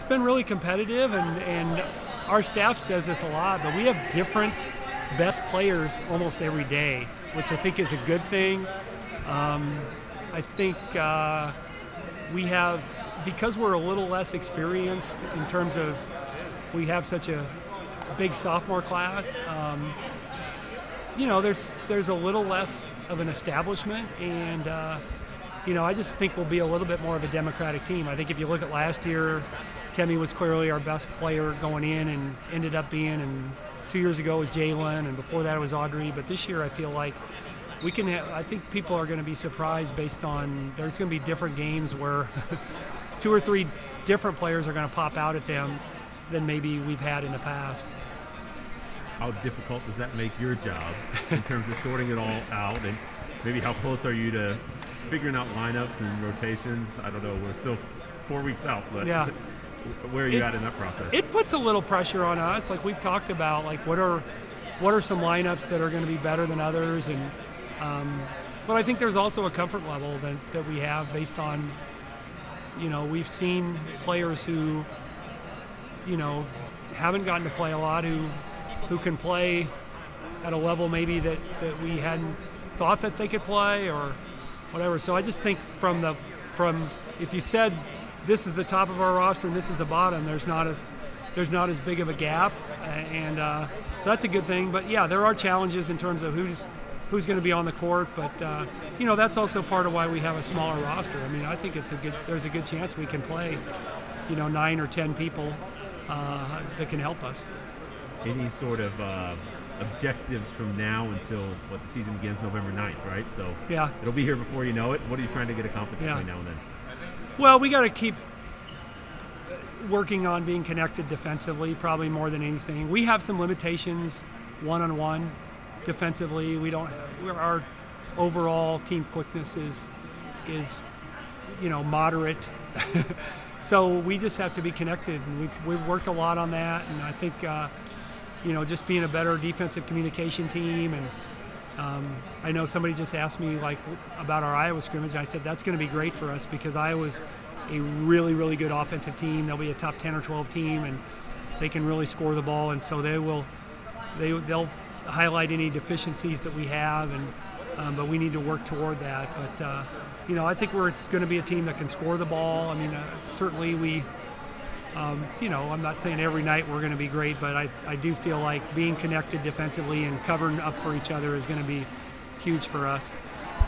been really competitive, and our staff says this a lot, but we have different best players almost every day, which I think is a good thing. I think we have, because we're a little less experienced in terms of we have such a big sophomore class, you know, there's a little less of an establishment, and you know, I just think we'll be a little bit more of a democratic team. I think if you look at last year, Temi was clearly our best player going in and ended up being, and 2 years ago was Jalen, and before that it was Audrey. But this year I feel like we can have, I think people are going to be surprised based on, there's going to be different games where 2 or 3 different players are going to pop out at them than maybe we've had in the past. How difficult does that make your job in terms of sorting it all out, and maybe how close are you to figuring out lineups and rotations? I don't know, we're still 4 weeks out, but yeah. Where are you at in that process? It puts a little pressure on us. Like we've talked about, like what are some lineups that are going to be better than others, and but I think there's also a comfort level that we have based on, you know, we've seen players who, you know, haven't gotten to play a lot, who can play at a level maybe that we hadn't thought that they could play or whatever. So I just think from if you said this is the top of our roster and this is the bottom, there's not as big of a gap, and so that's a good thing. But yeah, there are challenges in terms of who's going to be on the court, but you know, that's also part of why we have a smaller roster. I mean, I think there's a good chance we can play, you know, 9 or 10 people that can help us. Any sort of objectives from now until the season begins November 9th, right? So yeah, it'll be here before you know it. What are you trying to get accomplished between now and then? Well, we got to keep working on being connected defensively, probably more than anything. We have some limitations one-on-one defensively. Our overall team quickness is you know, moderate. So we just have to be connected, and we've worked a lot on that, and I think you know, just being a better defensive communication team. And I know somebody just asked me like about our Iowa scrimmage. I said that's going to be great for us because Iowa's a really, really good offensive team. They'll be a top 10 or 12 team, and they can really score the ball. And so they'll highlight any deficiencies that we have, and but we need to work toward that. But you know, I think we're going to be a team that can score the ball. I mean, certainly we. You know, I'm not saying every night we're going to be great, but I do feel like being connected defensively and covering up for each other is going to be huge for us.